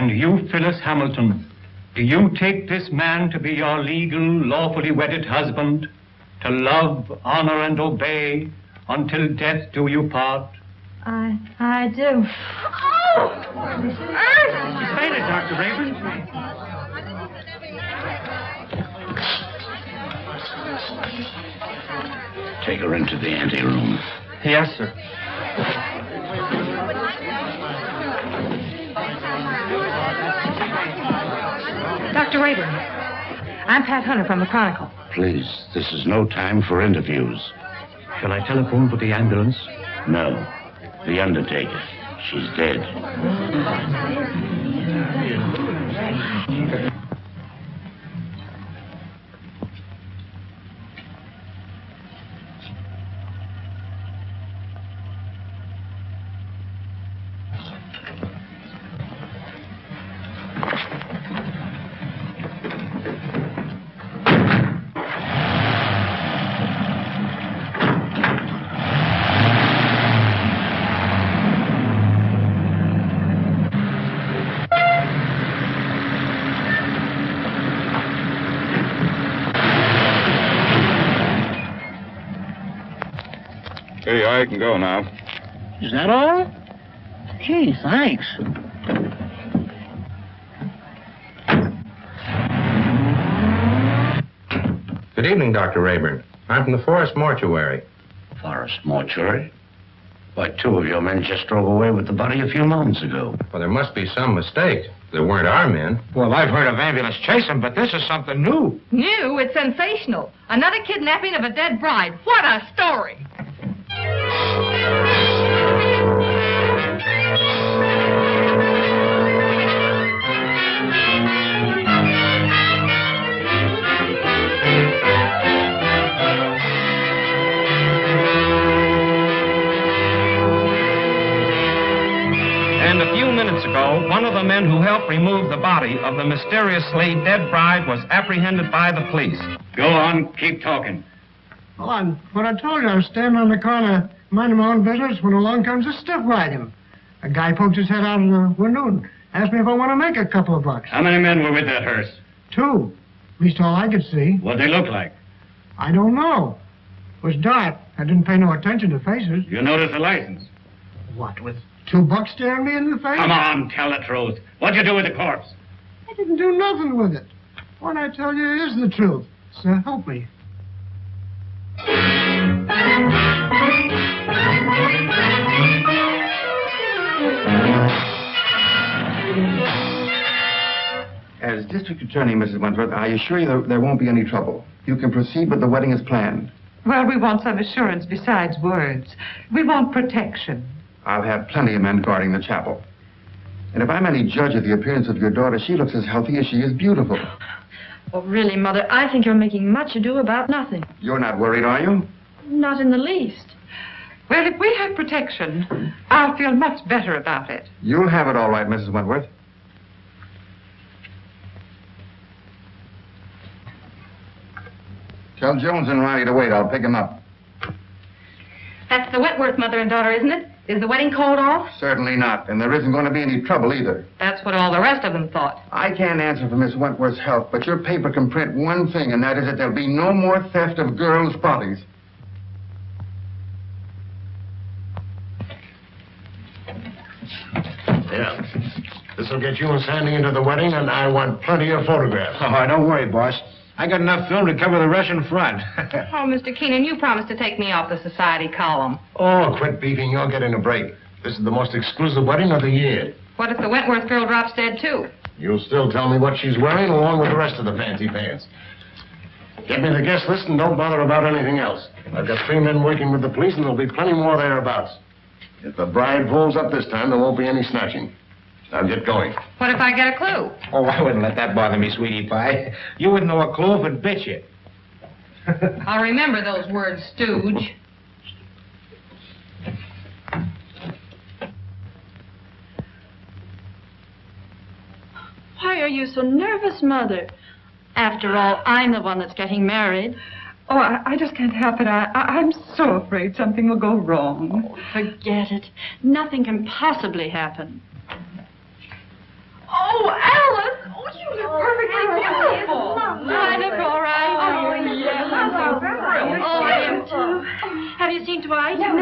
And you, Phyllis Hamilton, do you take this man to be your legal, lawfully wedded husband, to love, honor, and obey until death do you part? I do. She fainted, Dr. Rayburn. Take her into the anteroom. Yes, sir. Dr. Rayburn, I'm Pat Hunter from the Chronicle. Please, this is no time for interviews. Shall I telephone for the ambulance? No. The undertaker. She's dead. Hey, I can go now. Is that all? Gee, thanks. Good evening, Dr. Rayburn. I'm from the Forest Mortuary. Forest Mortuary? Why, two of your men just drove away with the body a few moments ago. Well, there must be some mistake. They weren't our men. Well, I've heard of ambulance chasing, but this is something new. New? It's sensational. Another kidnapping of a dead bride. What a story! And a few minutes ago, one of the men who helped remove the body of the mysteriously dead bride was apprehended by the police. Go on, keep talking. Well, what I told you, I was standing on the corner, minding my own business, when along comes a stiff riding. A guy pokes his head out of the window and asked me if I want to make a couple of bucks. How many men were with that hearse? 2. At least all I could see. What'd they look like? I don't know. It was dark. I didn't pay no attention to faces. You noticed the license? What, with 2 bucks staring me in the face? Come on, tell the truth. What'd you do with the corpse? I didn't do nothing with it. What I tell you is the truth. So help me. As District Attorney, Mrs. Wentworth, I assure you there won't be any trouble. You can proceed with the wedding as planned. Well, we want some assurance besides words. We want protection. I'll have plenty of men guarding the chapel. And if I'm any judge of the appearance of your daughter, she looks as healthy as she is beautiful. Oh, really, Mother, I think you're making much ado about nothing. You're not worried, are you? Not in the least. Well, if we have protection, I'll feel much better about it. You'll have it all right, Mrs. Wentworth. Tell Jones and Riley to wait. I'll pick him up. That's the Wentworth mother and daughter, isn't it? Is the wedding called off? Certainly not. And there isn't going to be any trouble either. That's what all the rest of them thought. I can't answer for Miss Wentworth's health, but your paper can print one thing, and that is that there'll be no more theft of girls' bodies. Yeah. This'll get you and Sandy into the wedding, and I want plenty of photographs. Oh, don't worry, boss. I got enough film to cover the Russian front. Oh, Mr. Keenan, you promised to take me off the society column. Oh, quit beefing. You're getting a break. This is the most exclusive wedding of the year. What if the Wentworth girl drops dead, too? You'll still tell me what she's wearing along with the rest of the fancy pants. Get me the guest list and don't bother about anything else. I've got 3 men working with the police, and there'll be plenty more thereabouts. If the bride pulls up this time, there won't be any snatching. Now get going. What if I get a clue? Oh, I wouldn't let that bother me, sweetie pie. You wouldn't know a clue if it bit you. I'll remember those words, stooge. Why are you so nervous, Mother? After all, I'm the one that's getting married. Oh, I just can't help it. I'm so afraid something will go wrong. Oh, forget it. Nothing can possibly happen. Oh, Alice! Oh, you look perfectly beautiful. I look all right. Oh, yes, I'm so thrilled. Oh, I am too. Have you seen Dwight? No.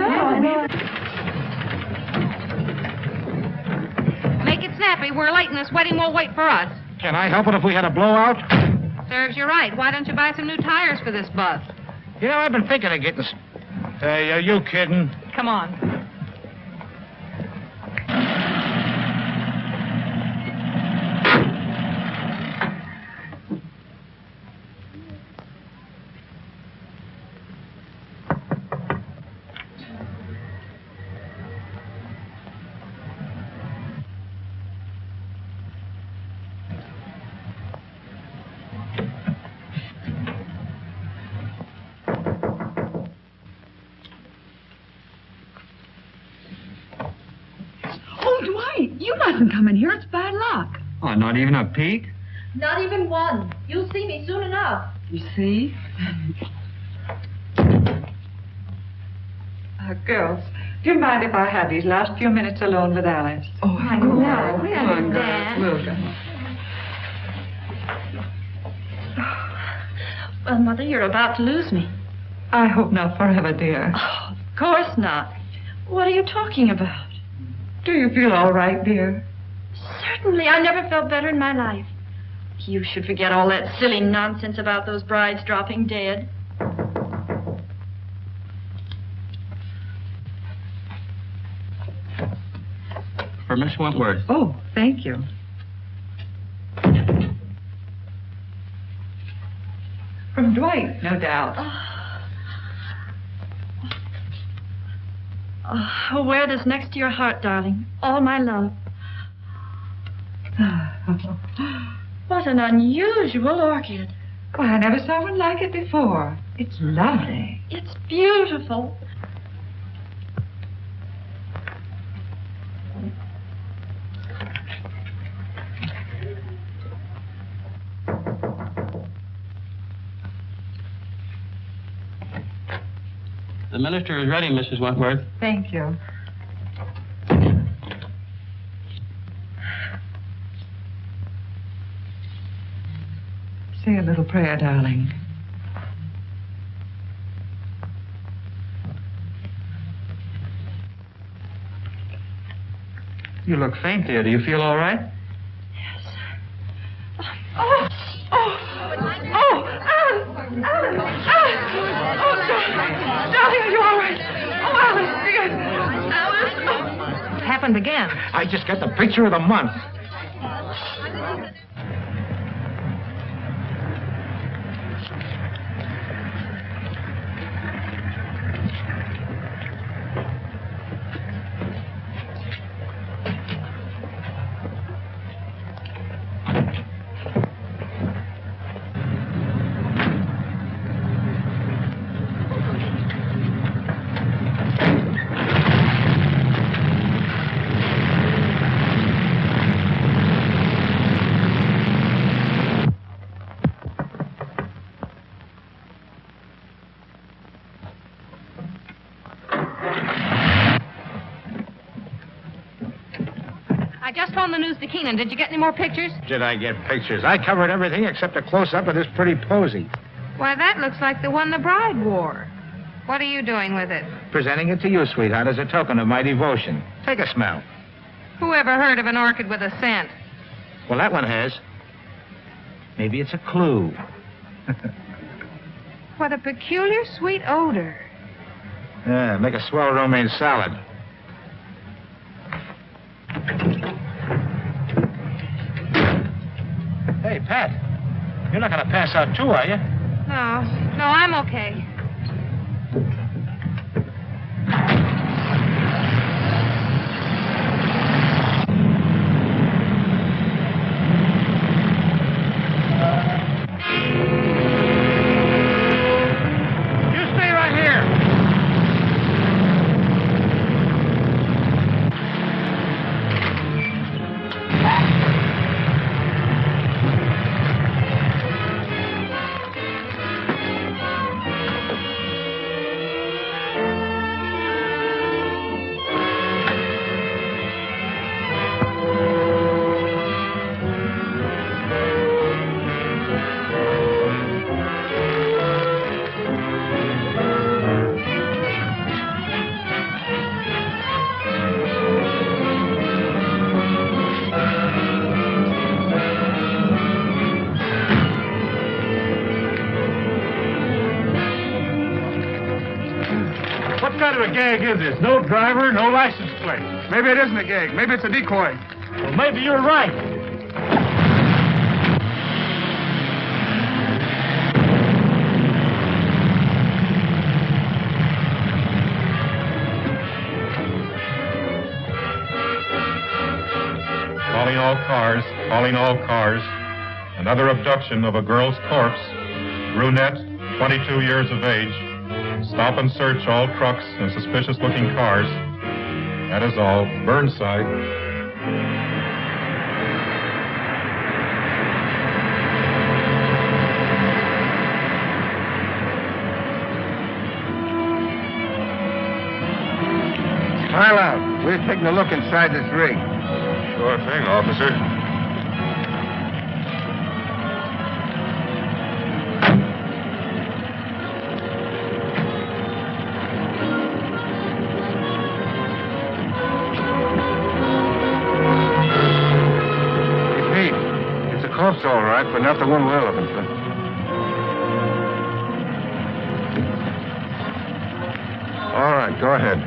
Make it snappy. We're late and this wedding won't wait for us. Can I help it if we had a blowout? Serves you right. Why don't you buy some new tires for this bus? You know, I've been thinking of getting... Hey, are you kidding? Come on. Oh, Dwight, you mustn't come in here. It's bad luck. Oh, not even a peek? Not even one. You'll see me soon enough. You see? Girls, do you mind if I had these last few minutes alone with Alice? Oh, I know. We Come on, girls. understand. We'll go. Well, Mother, you're about to lose me. I hope not forever, dear. Oh, of course not. What are you talking about? Do you feel all right, dear? Certainly. I never felt better in my life. You should forget all that silly nonsense about those brides dropping dead. For Miss Wentworth. Oh, thank you. From Dwight, no doubt. Oh, wear this next to your heart, darling. All my love. What an unusual orchid. Why, I never saw one like it before. It's lovely. It's beautiful. The minister is ready, Mrs. Wentworth. Thank you. Say a little prayer, darling. You look faint, dear. Do you feel all right? Oh, Alice! Oh, darling, are you all right? Oh, Alice, dear. Alice! It happened again. I just got the picture of the month. I just phoned the news to Keenan. Did you get any more pictures? Did I get pictures? I covered everything except a close-up of this pretty posy. Why, that looks like the one the bride wore. What are you doing with it? Presenting it to you, sweetheart, as a token of my devotion. Take a smell. Who ever heard of an orchid with a scent? Well, that one has. Maybe it's a clue. What a peculiar sweet odor. Yeah, make a swell romaine salad. Hey, Pat, you're not going to pass out too, are you? No, I'm okay. You stay right here. of a gag is this? No driver, no license plate. Maybe it isn't a gag. Maybe it's a decoy. Well, maybe you're right. Calling all cars. Another abduction of a girl's corpse. Brunette, 22 years of age. Stop and search all trucks and suspicious-looking cars. That is all. Burnside. Pile out. We're taking a look inside this rig. Sure thing, officer. Corpse, all right, but not the one we're looking for. All right, go ahead.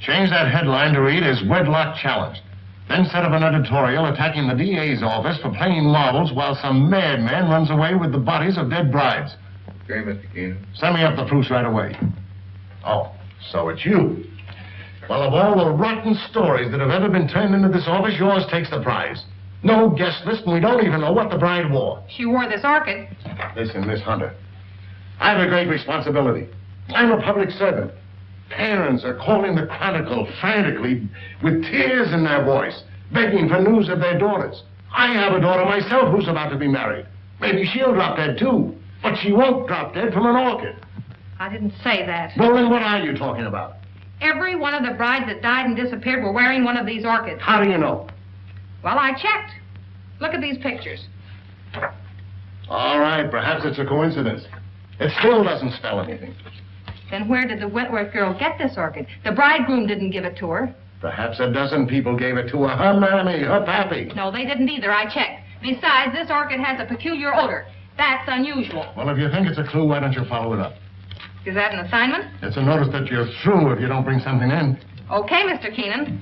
Change that headline to read as wedlock challenged. Then set up an editorial attacking the DA's office for playing marbles while some madman runs away with the bodies of dead brides. Okay, Mr. Keenan. Send me up the proofs right away. Oh, so it's you. Well, of all the rotten stories that have ever been turned into this office, yours takes the prize. No guest list, and we don't even know what the bride wore. She wore this orchid. Listen, Miss Hunter. I have a great responsibility. I'm a public servant. Parents are calling the Chronicle frantically with tears in their voice, begging for news of their daughters. I have a daughter myself who's about to be married. Maybe she'll drop dead, too. But she won't drop dead from an orchid. I didn't say that. Well, then what are you talking about? Every one of the brides that died and disappeared were wearing one of these orchids. How do you know? Well, I checked. Look at these pictures. All right, perhaps it's a coincidence. It still doesn't spell anything. Then where did the Wentworth girl get this orchid? The bridegroom didn't give it to her. Perhaps a dozen people gave it to her. Her mammy, her pappy. No, they didn't either. I checked. Besides, this orchid has a peculiar odor. That's unusual. Well, if you think it's a clue, why don't you follow it up? Is that an assignment? It's a notice that you're through if you don't bring something in. Okay, Mr. Keenan.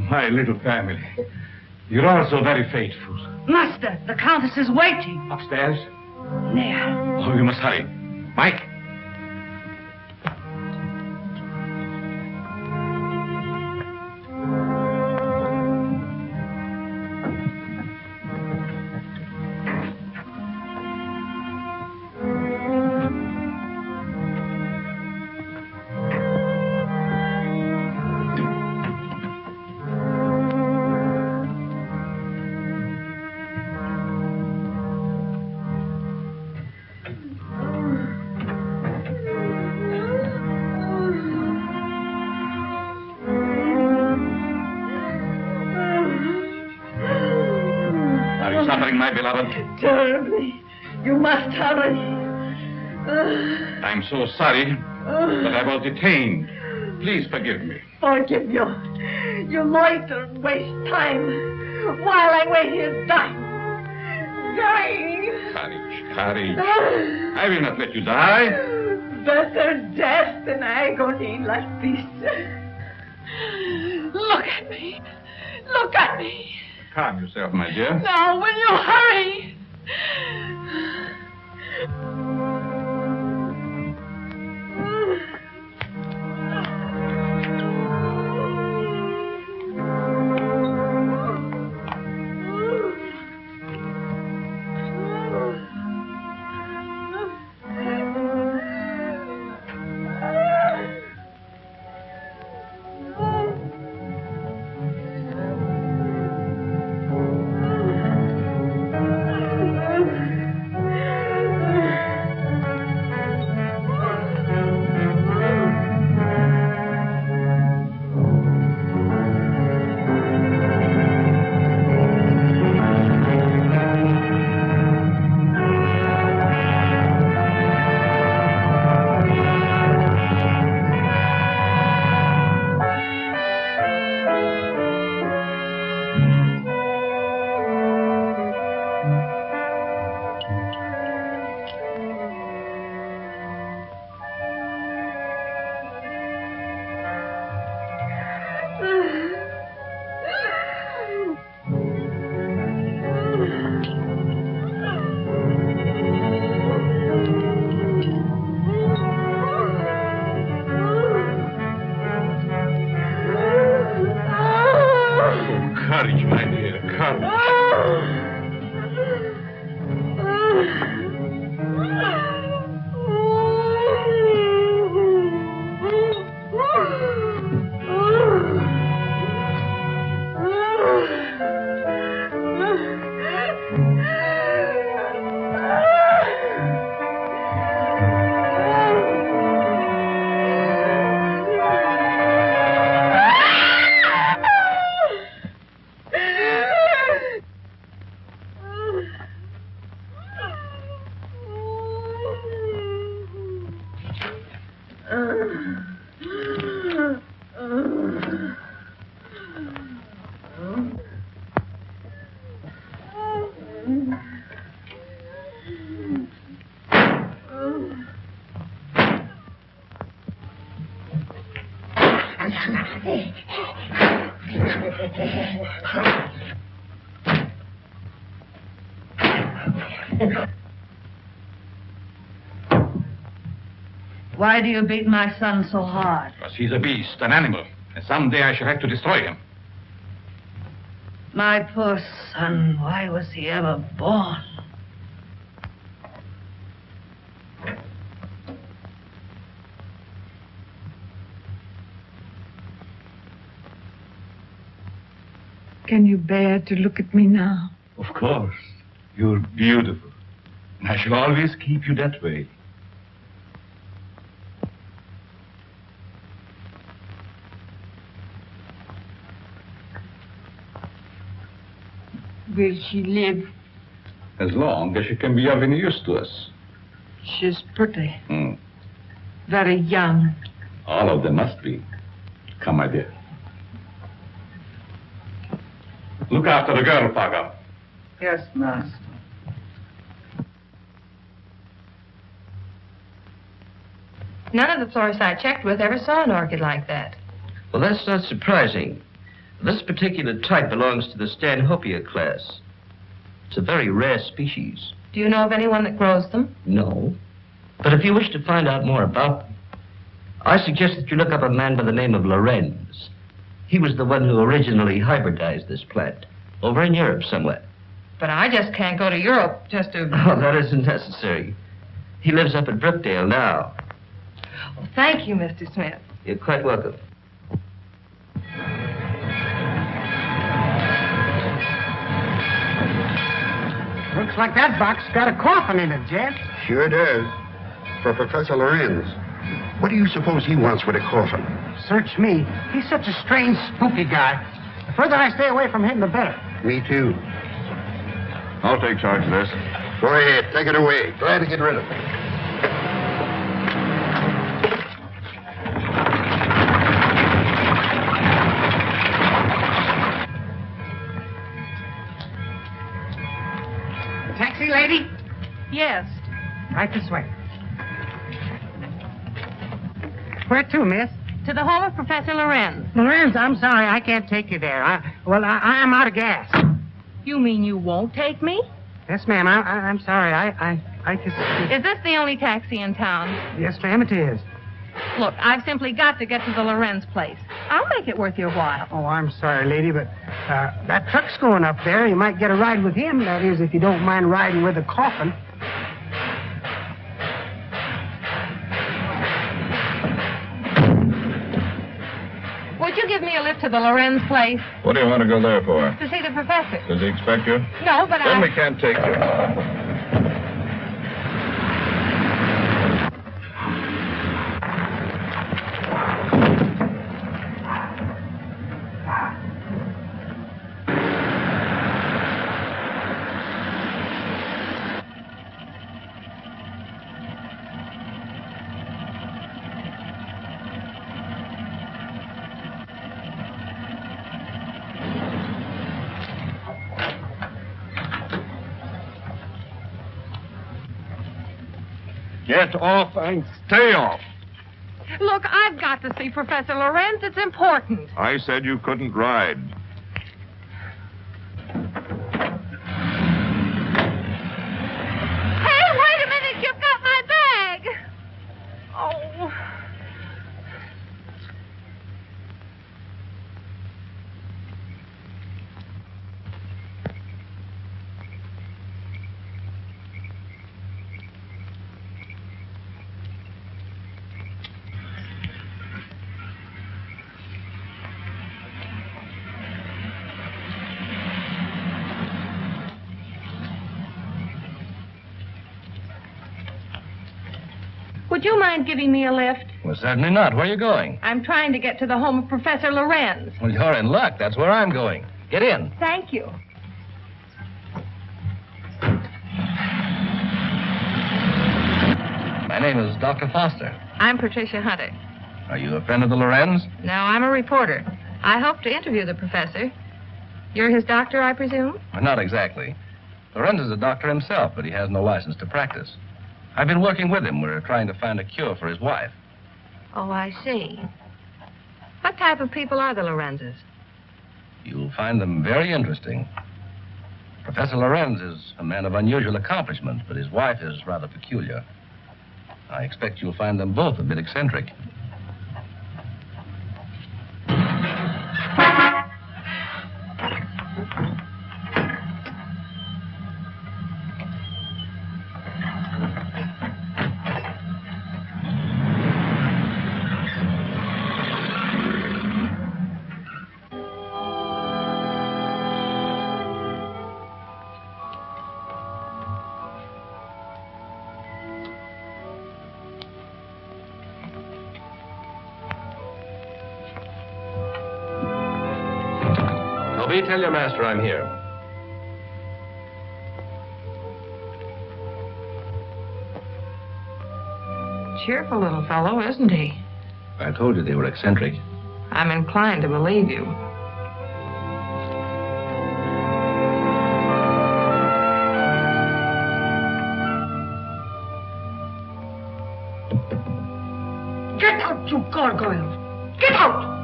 My little family. You're all so very faithful. Master, the Countess is waiting. Upstairs? There. Oh, you must hurry. Mike? Suffering, my beloved? Terribly. You must hurry. I'm so sorry that I was detained. Please forgive me. Forgive you. You loiter and waste time while I wait here dying. Dying. Courage. I will not let you die. Better death than agony like this. Look at me. Look at me. Calm yourself, my dear. Now, will you hurry? Why do you beat my son so hard? Because he's a beast, an animal, and someday I shall have to destroy him. My poor son, why was he ever born? Can you bear to look at me now? Of course. You're beautiful. And I shall always keep you that way. Will she live? As long as she can be of any use to us. She's pretty. Very young. All of them must be. Come, my dear. Look after the girl, Paga. Yes, master. None of the florists I checked with ever saw an orchid like that. Well, that's not surprising. This particular type belongs to the Stanhopea class. It's a very rare species. Do you know of anyone that grows them? No. But if you wish to find out more about them, I suggest that you look up a man by the name of Lorenz. He was the one who originally hybridized this plant, over in Europe somewhere. But I just can't go to Europe just to... Oh, that isn't necessary. He lives up at Brookdale now. Well, thank you, Mr. Smith. You're quite welcome. Looks like that box got a coffin in it, Jed. Sure does. For Professor Lorenz. What do you suppose he wants with a coffin? Search me. He's such a strange, spooky guy. The further I stay away from him, the better. Me too. I'll take charge of this. Go ahead, take it away. Glad to get rid of it. Taxi, lady? Yes. Right this way. Where to, miss? To the home of Professor Lorenz. Lorenz, I'm sorry, I can't take you there. I am out of gas. You mean you won't take me? Yes, ma'am. I'm sorry. I just... Is this the only taxi in town? Yes, ma'am, it is. Look, I've simply got to get to the Lorenz place. I'll make it worth your while. Oh, I'm sorry, lady, but that truck's going up there. You might get a ride with him. That is, if you don't mind riding with a coffin. Would you give me a lift to the Lorenz place? What do you want to go there for? To see the professor. Does he expect you? No, but Then we can't take you. Get off and stay off. Look, I've got to see Professor Lorenz. It's important. I said you couldn't ride. Hey, wait a minute. You've got my bag. Oh. Would you mind giving me a lift? Well, certainly not. Where are you going? I'm trying to get to the home of Professor Lorenz. Well, you're in luck. That's where I'm going. Get in. Thank you. My name is Dr. Foster. I'm Patricia Hunter. Are you a friend of the Lorenz? No, I'm a reporter. I hope to interview the professor. You're his doctor, I presume? Well, not exactly. Lorenz is a doctor himself, but he has no license to practice. I've been working with him. We're trying to find a cure for his wife. Oh, I see. What type of people are the Lorenzes? You'll find them very interesting. Professor Lorenz is a man of unusual accomplishment, but his wife is rather peculiar. I expect you'll find them both a bit eccentric. Toby, tell your master I'm here. Cheerful little fellow, isn't he? I told you they were eccentric. I'm inclined to believe you. Get out, you gargoyle! Get out!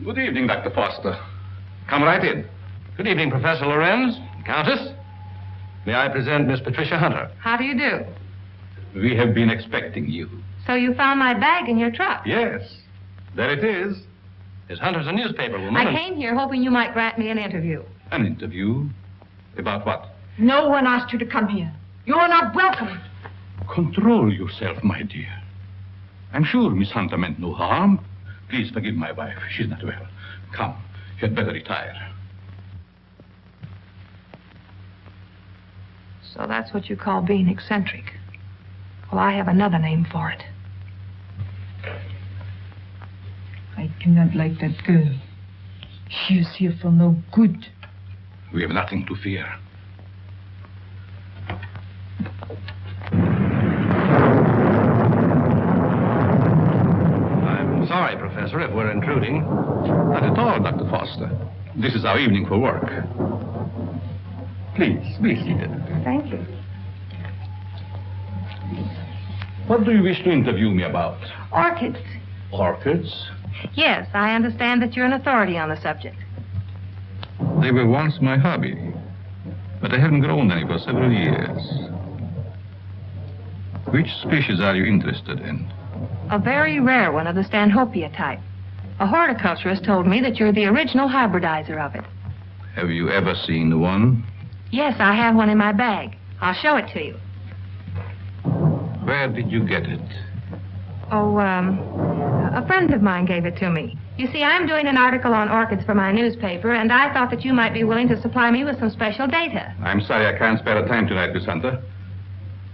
Good evening, Dr. Foster. Come right in. Good evening, Professor Lorenz. Countess. May I present Miss Patricia Hunter? How do you do? We have been expecting you. So you found my bag in your truck? Yes. There it is. Miss Hunter's a newspaper woman. I came here hoping you might grant me an interview. An interview? About what? No one asked you to come here. You're not welcome. Control yourself, my dear. I'm sure Miss Hunter meant no harm. Please forgive my wife. She's not well. Come, you had better retire. So that's what you call being eccentric. Well, I have another name for it. I do not like that girl. She is here for no good. We have nothing to fear. I'm sorry, Professor, if we're intruding. Not at all, Dr. Foster. This is our evening for work. Please, be seated. Thank you. What do you wish to interview me about? Orchids. Orchids? Yes, I understand that you're an authority on the subject. They were once my hobby, but I haven't grown any for several years. Which species are you interested in? A very rare one of the Stanhopea type. A horticulturist told me that you're the original hybridizer of it. Have you ever seen one? Yes, I have one in my bag. I'll show it to you. Where did you get it? Oh, a friend of mine gave it to me. You see, I'm doing an article on orchids for my newspaper, and I thought that you might be willing to supply me with some special data. I'm sorry I can't spare the time tonight, Miss Hunter.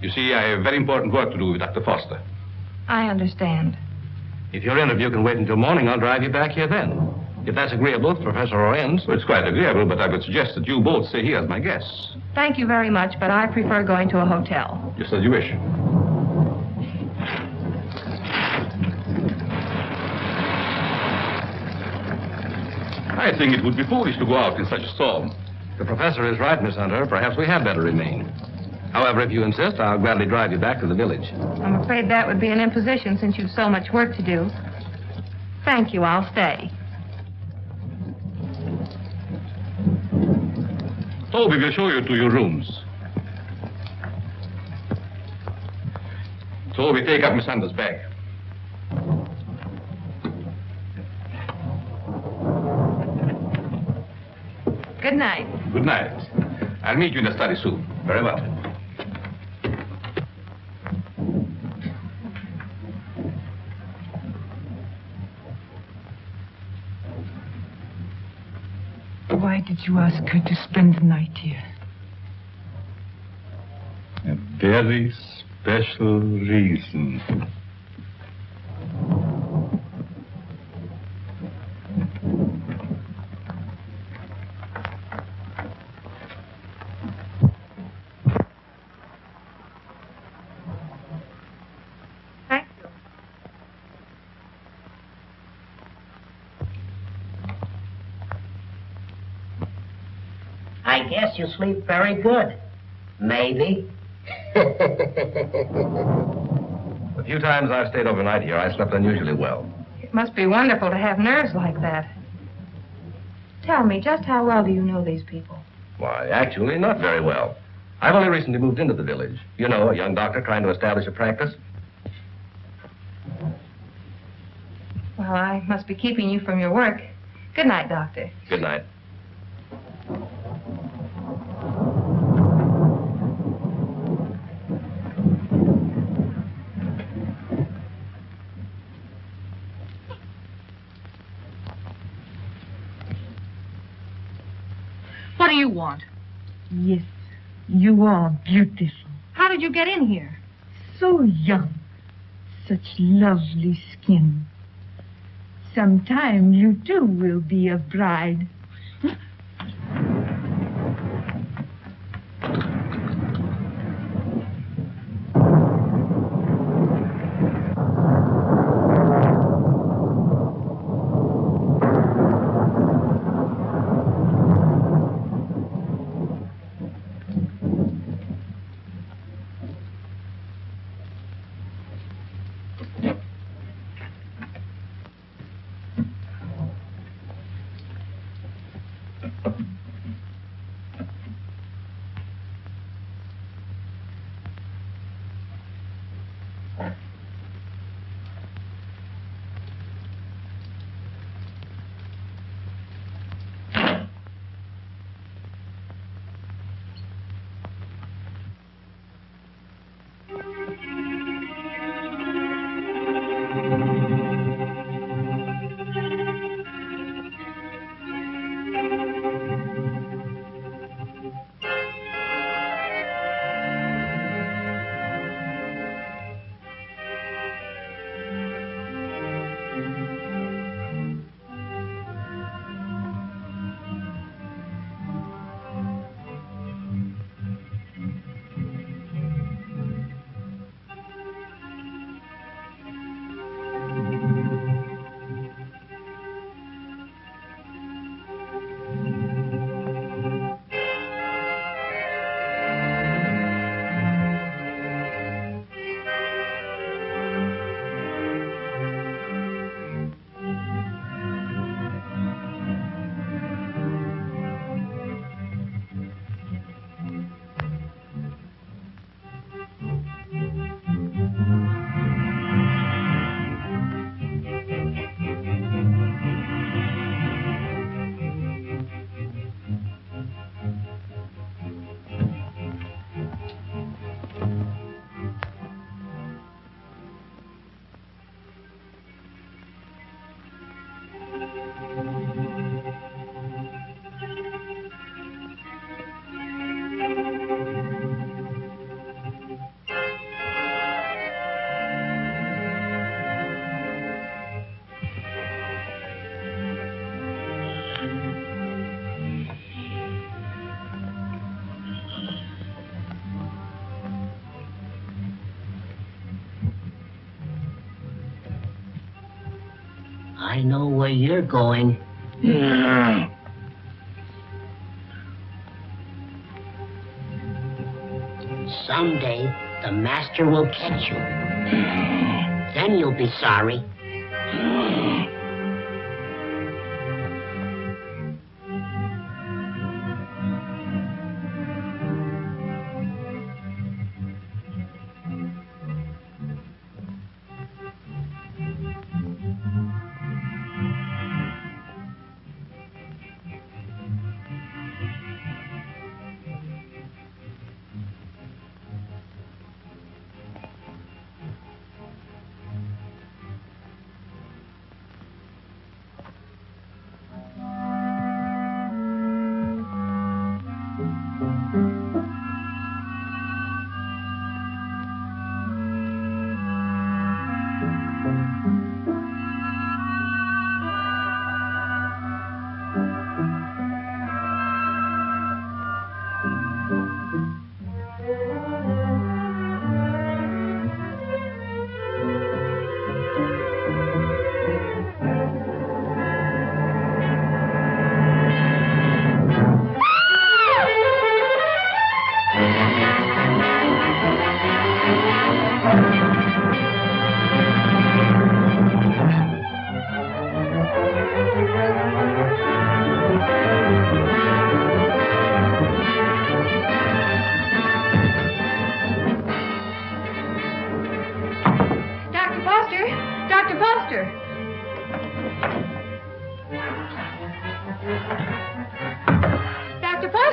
You see, I have very important work to do with Dr. Foster. I understand. If your interview can wait until morning, I'll drive you back here then. If that's agreeable to Professor Lorenz. Well, it's quite agreeable, but I would suggest that you both stay here as my guests. Thank you very much, but I prefer going to a hotel. Just as you wish. I think it would be foolish to go out in such a storm. The professor is right, Miss Hunter. Perhaps we had better remain. However, if you insist, I'll gladly drive you back to the village. I'm afraid that would be an imposition since you've so much work to do. Thank you, I'll stay. Toby will show you to your rooms. Toby, take up Miss Hunter's bag. Good night. Good night. I'll meet you in the study soon. Very well. Why did you ask her to spend the night here? A very special reason. Thank you. guess you sleep very good. Maybe. The few times I've stayed overnight here, I slept unusually well. It must be wonderful to have nerves like that. Tell me, just how well do you know these people? Why, actually, not very well. I've only recently moved into the village. You know, a young doctor trying to establish a practice. Well, I must be keeping you from your work. Good night, Doctor. Good night. What do you want? Yes, you are beautiful. How did you get in here? So young. Such lovely skin. Sometime you too will be a bride. I know where you're going. Someday, the master will catch you. Then you'll be sorry.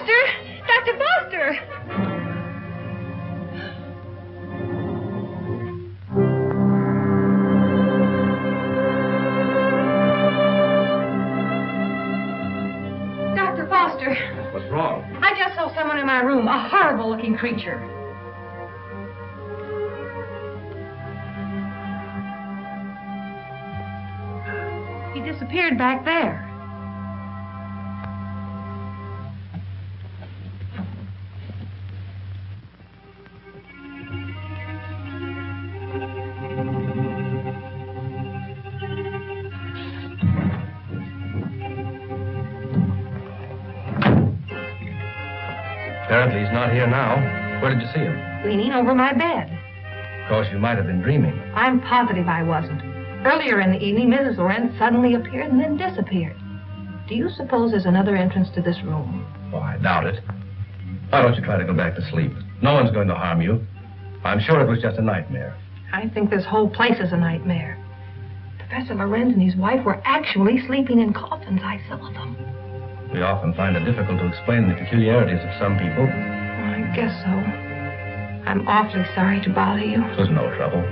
Foster! Dr. Foster! Dr. Foster! What's wrong? I just saw someone in my room, a horrible-looking creature. He disappeared back there. Apparently he's not here now. Where did you see him? Leaning over my bed. Of course, you might have been dreaming. I'm positive I wasn't. Earlier in the evening, Mrs. Lorenz suddenly appeared and then disappeared. Do you suppose there's another entrance to this room? Oh, I doubt it. Why don't you try to go back to sleep? No one's going to harm you. I'm sure it was just a nightmare. I think this whole place is a nightmare. Professor Lorenz and his wife were actually sleeping in coffins. I saw them. We often find it difficult to explain the peculiarities of some people. I guess so. I'm awfully sorry to bother you. It was no trouble.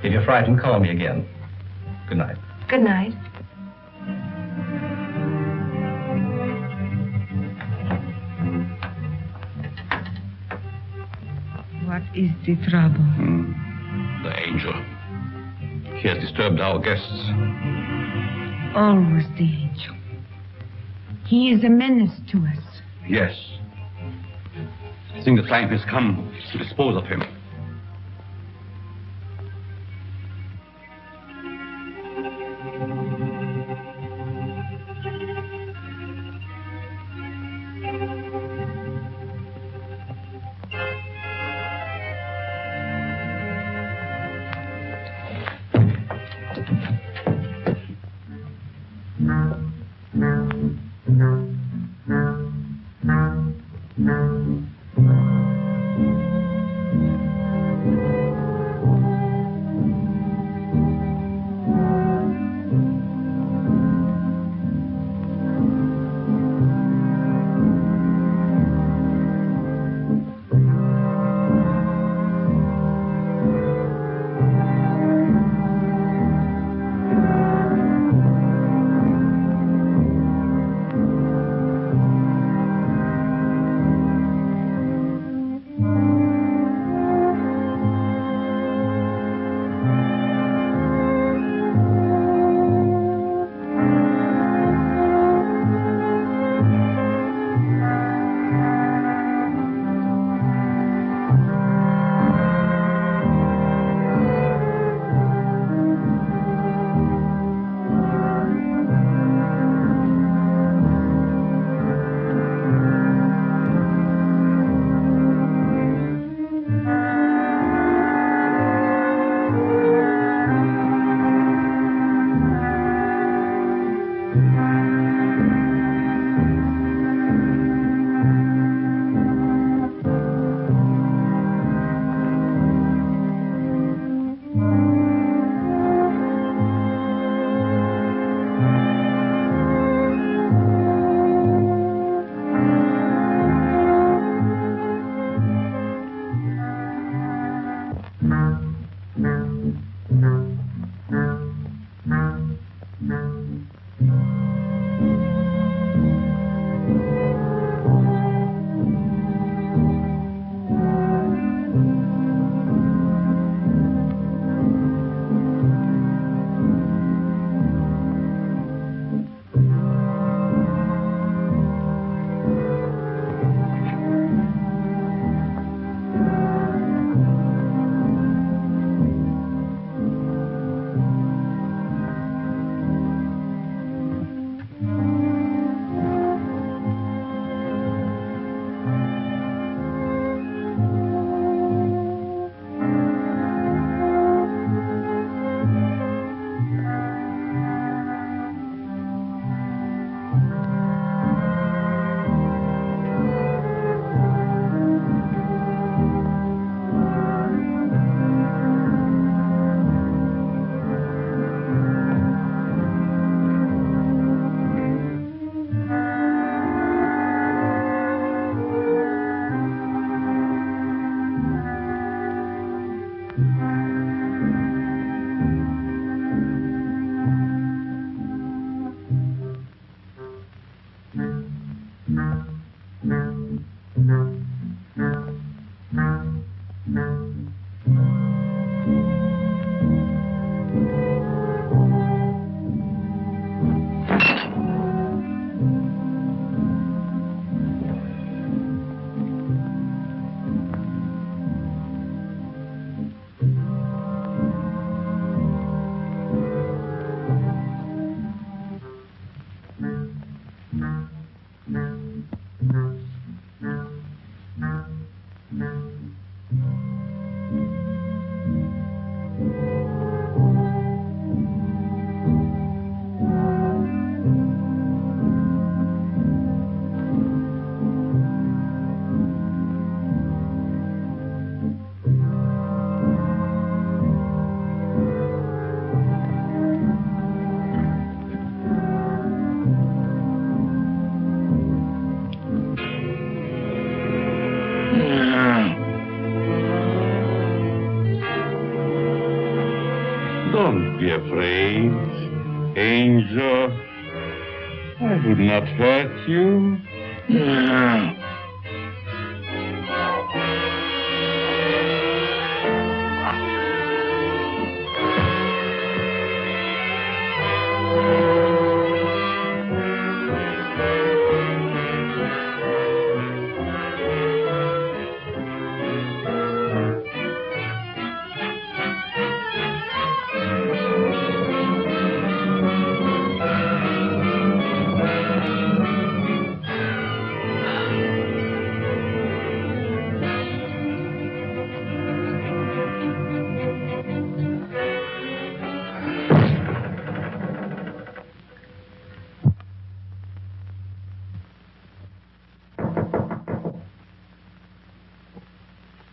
If you're frightened, call me again. Good night. Good night. What is the trouble? The angel. He has disturbed our guests. Always the angel. He is a menace to us. Yes. I think the time has come to dispose of him. Don't be afraid, Angel. I would not hurt you.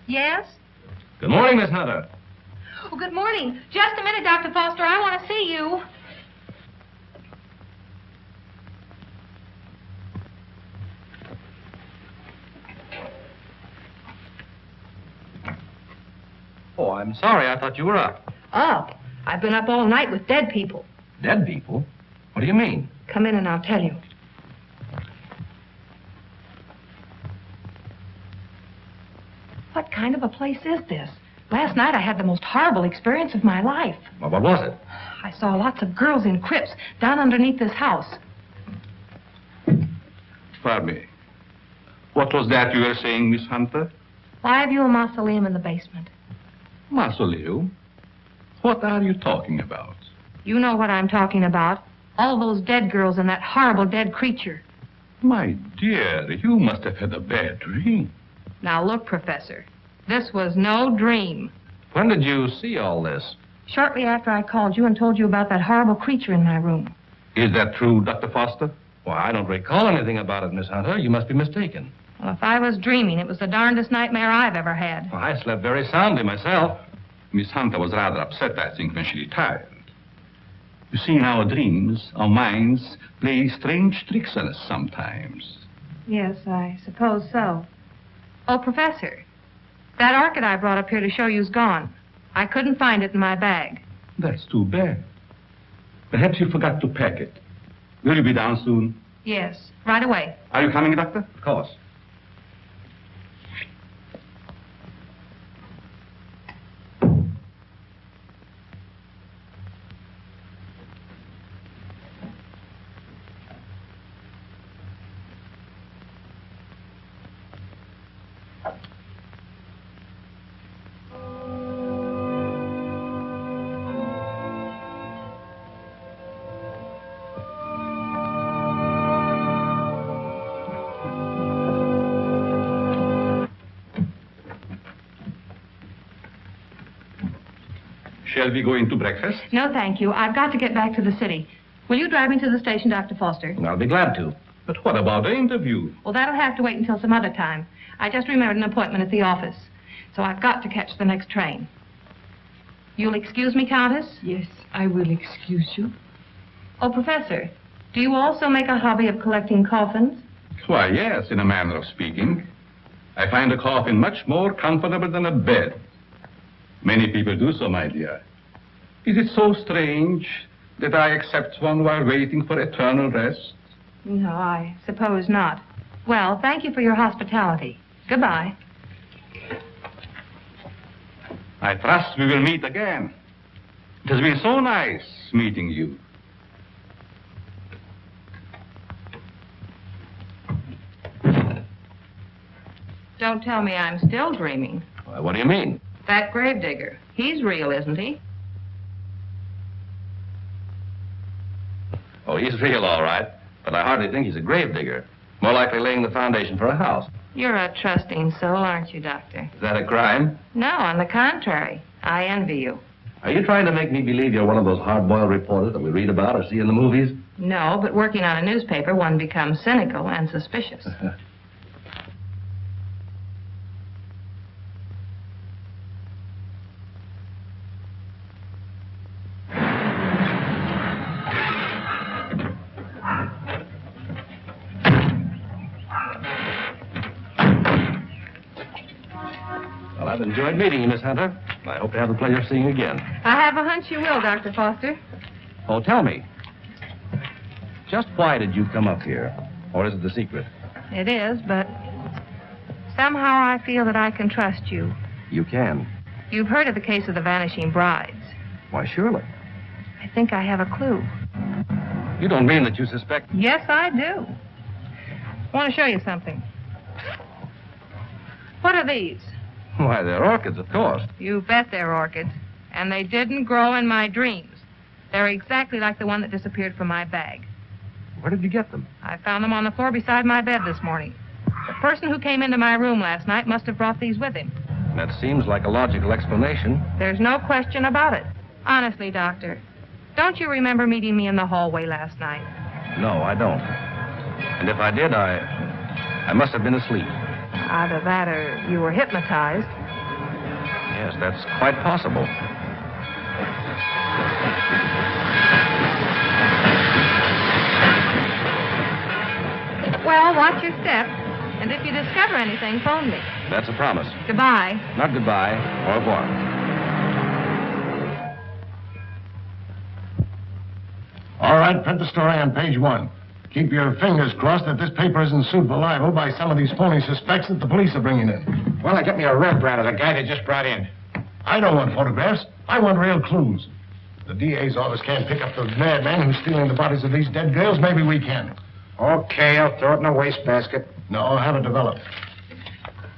Yes? Good morning, Miss Hunter. Oh, good morning. Just a minute, Dr. Foster. I want to see you. Oh, I'm sorry. I thought you were up. Up? I've been up all night with dead people. Dead people? What do you mean? Come in and I'll tell you. What kind of a place is this? Last night I had the most horrible experience of my life. Well, what was it? I saw lots of girls in crypts down underneath this house. Pardon me. What was that you were saying, Miss Hunter? Why have you a mausoleum in the basement? Mausoleum? What are you talking about? You know what I'm talking about. All those dead girls and that horrible dead creature. My dear, you must have had a bad dream. Now look, Professor. This was no dream. When did you see all this? Shortly after I called you and told you about that horrible creature in my room. Is that true, Dr. Foster? Well, I don't recall anything about it, Miss Hunter. You must be mistaken. Well, if I was dreaming, it was the darndest nightmare I've ever had. Well, I slept very soundly myself. Miss Hunter was rather upset, I think, when she retired. You see, in our dreams, our minds play strange tricks on us sometimes. Yes, I suppose so. Oh, Professor, that orchid I brought up here to show you's gone. I couldn't find it in my bag. That's too bad. Perhaps you forgot to pack it. Will you be down soon? Yes, right away. Are you coming, Doctor? Of course. Shall we go into breakfast? No, thank you. I've got to get back to the city. Will you drive me to the station, Dr. Foster? I'll be glad to. But what about the interview? Well, that'll have to wait until some other time. I just remembered an appointment at the office. So I've got to catch the next train. You'll excuse me, Countess? Yes, I will excuse you. Oh, Professor, do you also make a hobby of collecting coffins? Why, yes, in a manner of speaking. I find a coffin much more comfortable than a bed. Many people do so, my dear. Is it so strange that I accept one while waiting for eternal rest? No, I suppose not. Well, thank you for your hospitality. Goodbye. I trust we will meet again. It has been so nice meeting you. Don't tell me I'm still dreaming. Why, what do you mean? That gravedigger. He's real, isn't he? Oh, he's real, all right. But I hardly think he's a gravedigger. More likely laying the foundation for a house. You're a trusting soul, aren't you, Doctor? Is that a crime? No, on the contrary. I envy you. Are you trying to make me believe you're one of those hard-boiled reporters that we read about or see in the movies? No, but working on a newspaper, one becomes cynical and suspicious. Well, I've enjoyed meeting you, Miss Hunter. I hope to have the pleasure of seeing you again. I have a hunch you will, Dr. Foster. Oh, tell me. Just why did you come up here? Or is it the secret? It is, but somehow I feel that I can trust you. You can. You've heard of the case of the vanishing brides. Why, surely. I think I have a clue. You don't mean that you suspect... Yes, I do. I want to show you something. What are these? Why, they're orchids, of course. You bet they're orchids. And they didn't grow in my dreams. They're exactly like the one that disappeared from my bag. Where did you get them? I found them on the floor beside my bed this morning. The person who came into my room last night must have brought these with him. That seems like a logical explanation. There's no question about it. Honestly, Doctor, don't you remember meeting me in the hallway last night? No, I don't. And if I did, I must have been asleep. Either that or you were hypnotized. Yes, that's quite possible. Well, watch your step. And if you discover anything, phone me. That's a promise. Goodbye. Not goodbye. Au revoir. All right, print the story on page 1. Keep your fingers crossed that this paper isn't sued for libel by some of these phony suspects that the police are bringing in. Well, I get me a Rembrandt of the guy they just brought in. I don't want photographs. I want real clues. The DA's office can't pick up the madman who's stealing the bodies of these dead girls. Maybe we can. Okay, I'll throw it in a wastebasket. No, have it developed.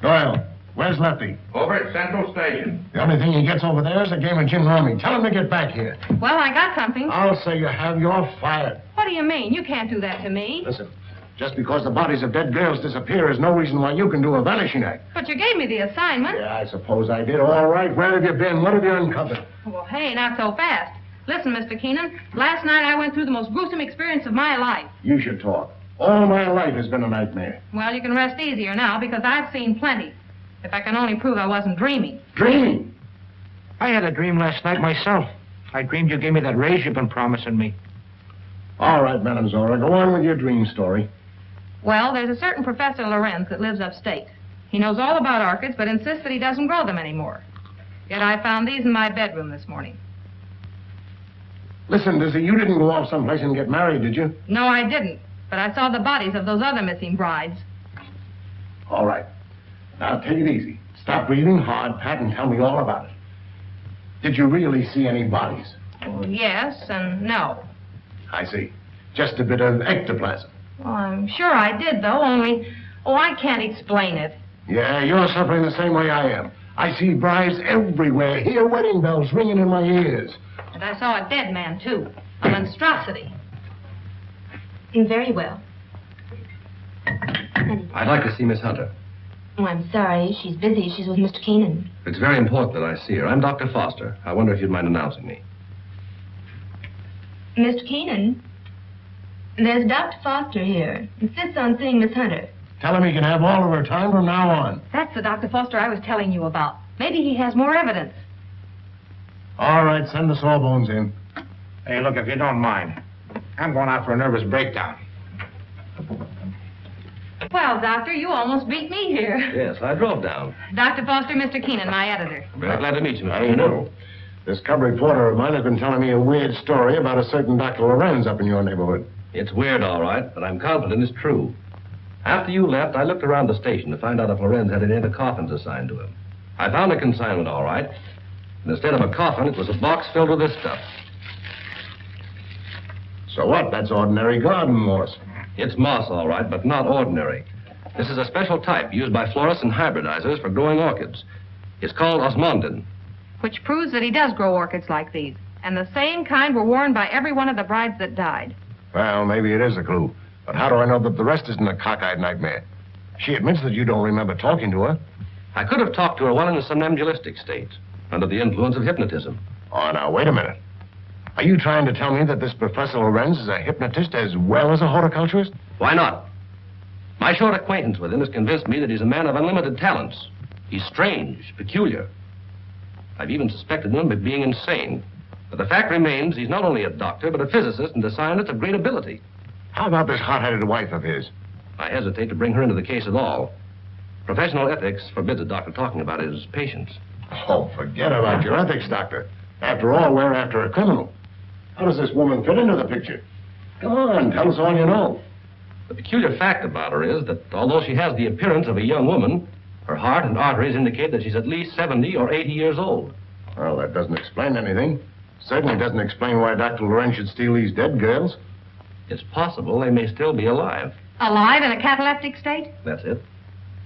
Doyle, where's Lefty? Over at Central Station. The only thing he gets over there is a game of Jim Rummy. Tell him to get back here. Well, I got something. I'll say you have. You're fired. What do you mean? You can't do that to me. Listen, just because the bodies of dead girls disappear is no reason why you can do a vanishing act. But you gave me the assignment. Yeah, I suppose I did. All right, where have you been? What have you uncovered? Well, hey, not so fast. Listen, Mr. Keenan, last night I went through the most gruesome experience of my life. You should talk. All my life has been a nightmare. Well, you can rest easier now because I've seen plenty. If I can only prove I wasn't dreaming. Dreaming? I had a dream last night myself. I dreamed you gave me that raise you've been promising me. All right, Madam Zora, go on with your dream story. Well, there's a certain Professor Lorenz that lives upstate. He knows all about orchids, but insists that he doesn't grow them anymore. Yet I found these in my bedroom this morning. Listen, Dizzy, you didn't go off someplace and get married, did you? No, I didn't. But I saw the bodies of those other missing brides. All right. Now, take it easy. Stop breathing hard, Pat, and tell me all about it. Did you really see any bodies? Well, yes and no. I see. Just a bit of ectoplasm. Well, I'm sure I did, though, only... Oh, I can't explain it. Yeah, you're suffering the same way I am. I see brides everywhere. Hear wedding bells ringing in my ears. And I saw a dead man, too. A monstrosity. Very well. I'd like to see Miss Hunter. Oh, I'm sorry. She's busy. She's with Mr. Keenan. It's very important that I see her. I'm Dr. Foster. I wonder if you'd mind announcing me. Mr. Keenan, there's Dr. Foster here. Insists on seeing Miss Hunter. Tell him he can have all of her time from now on. That's the Dr. Foster I was telling you about. Maybe he has more evidence. All right, send the sawbones in. Hey, look, if you don't mind, I'm going out for a nervous breakdown. Well, Doctor, you almost beat me here. Yes, I drove down. Dr. Foster, Mr. Keenan, my editor. Very glad to meet you, Mr. I know. This cub reporter of mine has been telling me a weird story about a certain Dr. Lorenz up in your neighborhood. It's weird, all right, but I'm confident it's true. After you left, I looked around the station to find out if Lorenz had any other coffins assigned to him. I found a consignment, all right. And instead of a coffin, it was a box filled with this stuff. So what? That's ordinary garden moss. It's moss, all right, but not ordinary. This is a special type used by florists and hybridizers for growing orchids. It's called osmundin. Which proves that he does grow orchids like these. And the same kind were worn by every one of the brides that died. Well, maybe it is a clue. But how do I know that the rest isn't a cockeyed nightmare? She admits that you don't remember talking to her. I could have talked to her while in a somnambulistic state, under the influence of hypnotism. Oh, now, wait a minute. Are you trying to tell me that this Professor Lorenz is a hypnotist as well as a horticulturist? Why not? My short acquaintance with him has convinced me that he's a man of unlimited talents. He's strange, peculiar. I've even suspected him of being insane. But the fact remains he's not only a doctor, but a physicist and a scientist of great ability. How about this hot-headed wife of his? I hesitate to bring her into the case at all. Professional ethics forbids a doctor talking about his patients. Oh, forget about your ethics, Doctor. After all, we're after a criminal. How does this woman fit into the picture? Go on, tell us all you know. The peculiar fact about her is that although she has the appearance of a young woman, her heart and arteries indicate that she's at least 70 or 80 years old. Well, that doesn't explain anything. Certainly doesn't explain why Dr. Lorenz should steal these dead girls. It's possible they may still be alive. Alive in a cataleptic state? That's it.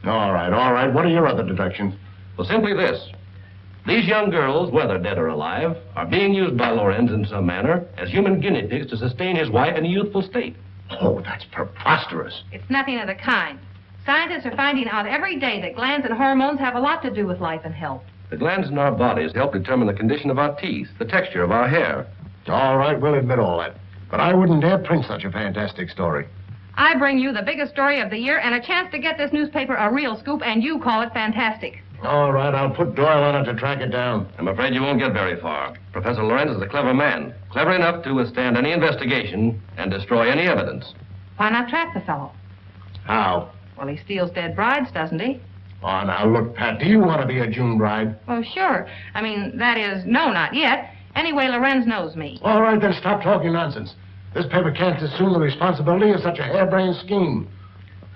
All right. What are your other deductions? Well, simply this. These young girls, whether dead or alive, are being used by Lorenz in some manner as human guinea pigs to sustain his wife in a youthful state. Oh, that's preposterous. It's nothing of the kind. Scientists are finding out every day that glands and hormones have a lot to do with life and health. The glands in our bodies help determine the condition of our teeth, the texture of our hair. All right, we'll admit all that. But I wouldn't dare print such a fantastic story. I bring you the biggest story of the year and a chance to get this newspaper a real scoop, and you call it fantastic. All right, I'll put Doyle on it to track it down. I'm afraid you won't get very far. Professor Lorenz is a clever man, clever enough to withstand any investigation and destroy any evidence. Why not trap the fellow? How? Well, he steals dead brides, doesn't he? Oh, now, look, Pat, do you want to be a June bride? Oh, sure. I mean, that is, no, not yet. Anyway, Lorenz knows me. All right, then stop talking nonsense. This paper can't assume the responsibility of such a harebrained scheme.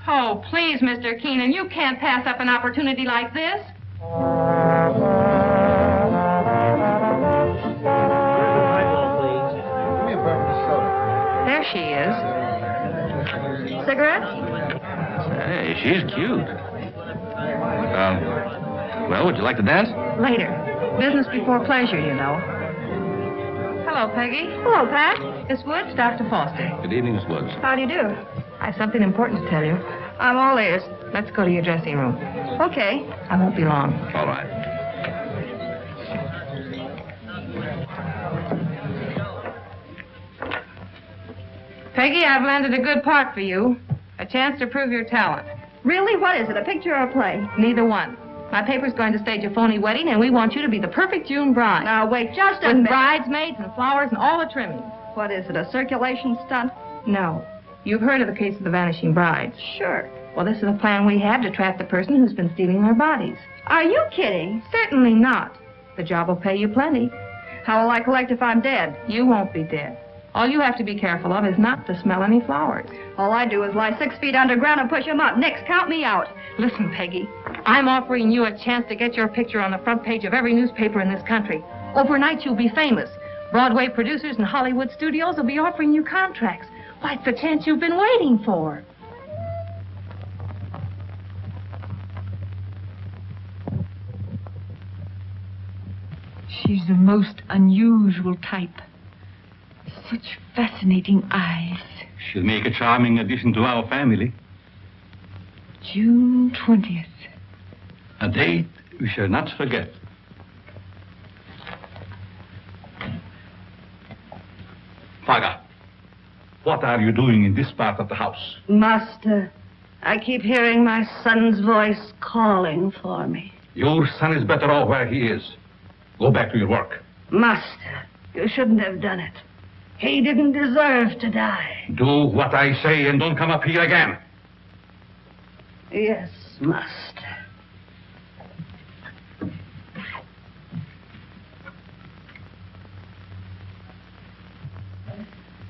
Oh, please, Mr. Keenan, you can't pass up an opportunity like this. There she is. Cigarette? Hey, she's cute. Well, would you like to dance? Later. Business before pleasure, you know. Hello, Peggy. Hello, Pat. Miss Woods, Dr. Foster. Good evening, Miss Woods. How do you do? I have something important to tell you. I'm all ears. Let's go to your dressing room. Okay. I won't be long. All right. Peggy, I've landed a good part for you. A chance to prove your talent. Really? What is it, a picture or a play? Neither one. My paper's going to stage a phony wedding, and we want you to be the perfect June bride. Now, wait just a With minute. bridesmaids and flowers and all the trimmings. What is it, a circulation stunt? No. You've heard of the case of the vanishing brides. Sure. Well, this is a plan we have to trap the person who's been stealing their bodies. Are you kidding? Certainly not. The job will pay you plenty. How will I collect if I'm dead? You won't be dead. All you have to be careful of is not to smell any flowers. All I do is lie 6 feet underground and push them up. Next, count me out. Listen, Peggy, I'm offering you a chance to get your picture on the front page of every newspaper in this country. Overnight, you'll be famous. Broadway producers and Hollywood studios will be offering you contracts. Why, it's the chance you've been waiting for. She's the most unusual type. Such fascinating eyes. She'll make a charming addition to our family. June 20th. A date we shall not forget. Faga, what are you doing in this part of the house? Master, I keep hearing my son's voice calling for me. Your son is better off where he is. Go back to your work. Master, you shouldn't have done it. He didn't deserve to die. Do what I say and don't come up here again. Yes, master.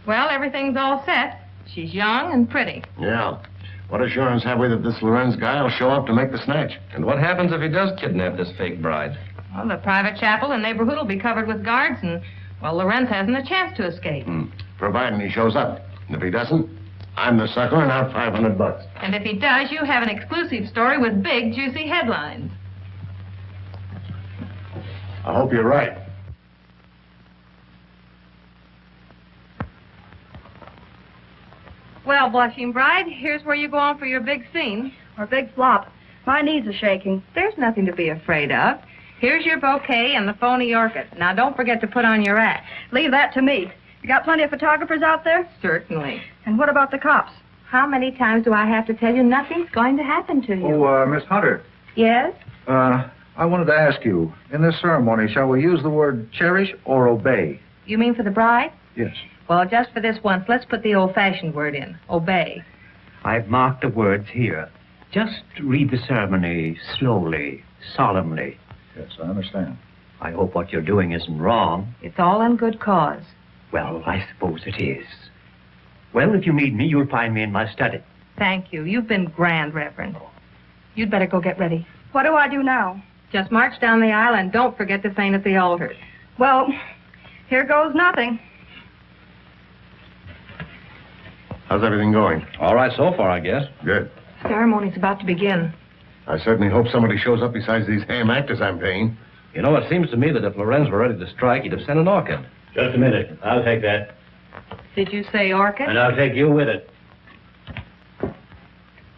Well, everything's all set. She's young and pretty. Yeah. What assurance have we that this Lorenz guy will show up to make the snatch? And what happens if he does kidnap this fake bride? Well, the private chapel and neighborhood will be covered with guards, and, well, Lorenz hasn't a chance to escape. Providing he shows up. And if he doesn't, I'm the sucker and out $500. And if he does, you have an exclusive story with big, juicy headlines. I hope you're right. Well, blushing bride, here's where you go on for your big scene. Or big flop. My knees are shaking. There's nothing to be afraid of. Here's your bouquet and the phony orchid. Now, don't forget to put on your act. Leave that to me. You got plenty of photographers out there? Certainly. And what about the cops? How many times do I have to tell you nothing's going to happen to you? Oh, Miss Hunter. Yes? I wanted to ask you, in this ceremony, shall we use the word cherish or obey? You mean for the bride? Yes. Well, just for this once, let's put the old-fashioned word in. Obey. I've marked the words here. Just read the ceremony slowly, solemnly. Yes, I understand. I hope what you're doing isn't wrong. It's all in good cause. Well, I suppose it is. Well, if you need me, you'll find me in my study. Thank you. You've been grand, Reverend. You'd better go get ready. What do I do now? Just march down the aisle and don't forget to faint at the altar. Well, here goes nothing. How's everything going? All right so far, I guess. Good. Ceremony's about to begin. I certainly hope somebody shows up besides these ham actors I'm paying. You know, it seems to me that if Lorenz were ready to strike, he'd have sent an orchid. Just a minute. I'll take that. Did you say orchid? And I'll take you with it.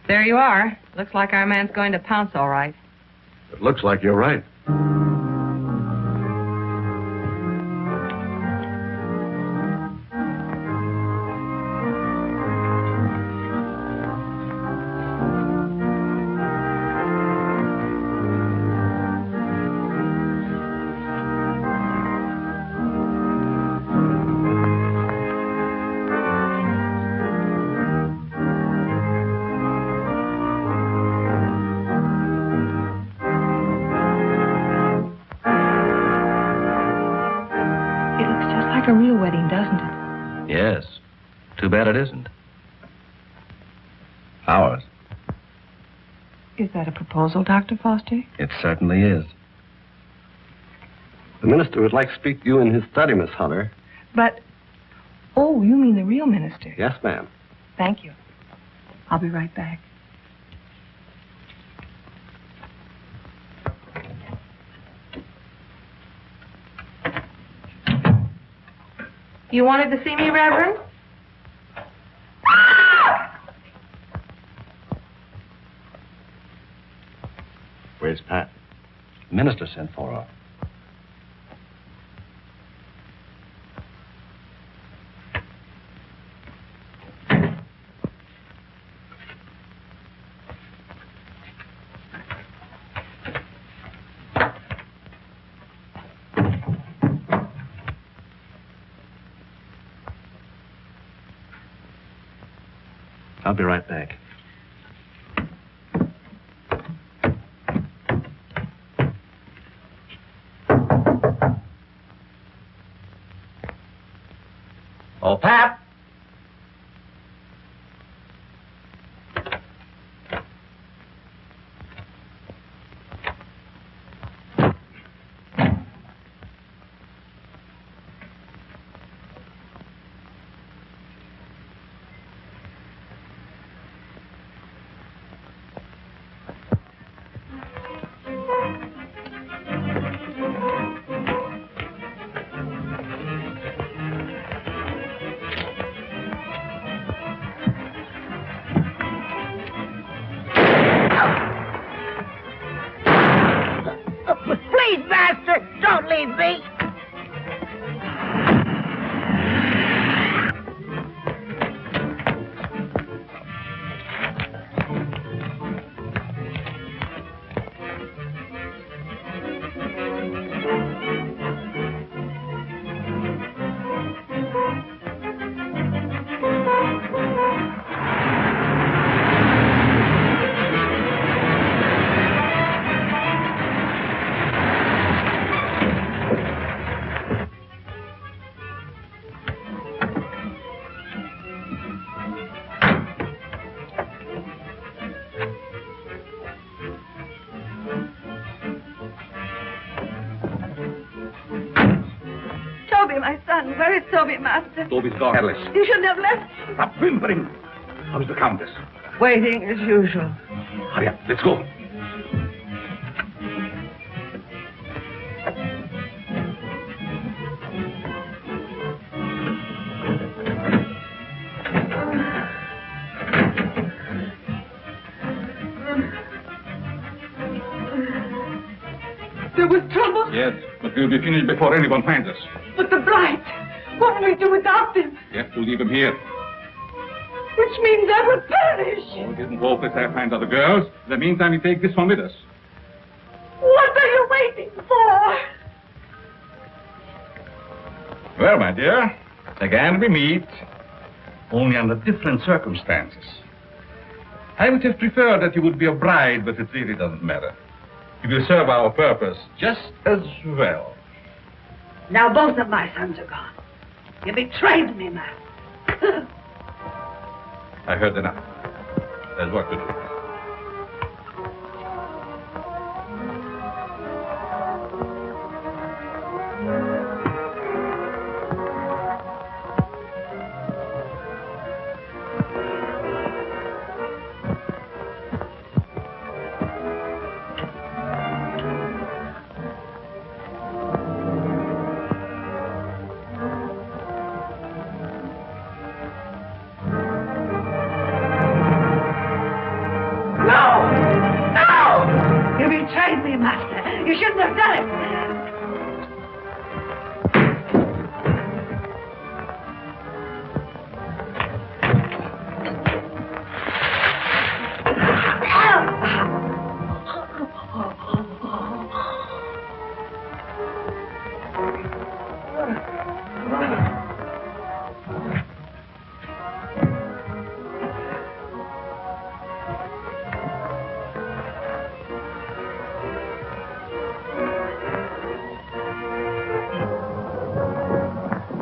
There you are. Looks like our man's going to pounce all right. It looks like you're right. Like a real wedding, doesn't it? Yes. Too bad it isn't. Ours. Is that a proposal, Dr. Foster? It certainly is. The minister would like to speak to you in his study, Miss Hunter. But, oh, you mean the real minister? Yes, ma'am. Thank you. I'll be right back. You wanted to see me, Reverend? Where's Pat? The minister sent for her. I'll be right back. Oh, Pat! Please, Master, don't leave me. Toby, my son. Where is Toby, Master? Toby's gone. Alice, You shouldn't have left. stop whimpering. How's the Countess? Waiting as usual. Hurry up, let's go. There was trouble? Yes, but we'll be finished before anyone finds us. But the brides, what will we do without them? We have to leave them here. Which means I will perish. Oh, it isn't hopeless. I find other girls. In the meantime, we take this one with us. What are you waiting for? Well, my dear, again we meet, only under different circumstances. I would have preferred that you would be a bride, but it really doesn't matter. You will serve our purpose just as well. Now both of my sons are gone. You betrayed me, Master. I heard enough. There's work to do. You shouldn't have done it.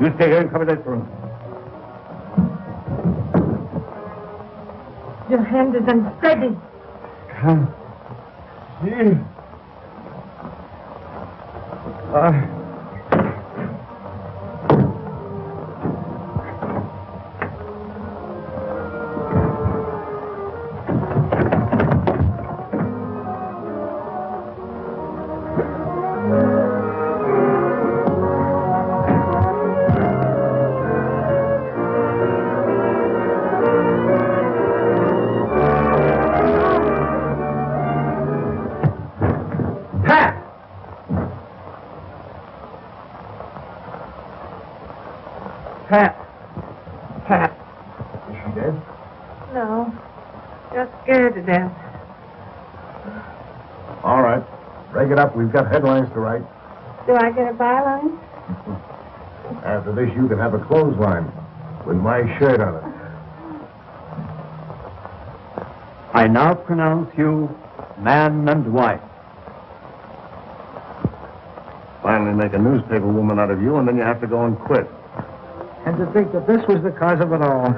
You stay here and cover this room. Your hand is unsteady. Come here. Pat. Is she dead? No. Just scared to death. All right. Break it up. We've got headlines to write. Do I get a byline? After this, you can have a clothesline with my shirt on it. I now pronounce you man and wife. Finally make a newspaper woman out of you, and then you have to go and quit. And to think that this was the cause of it all.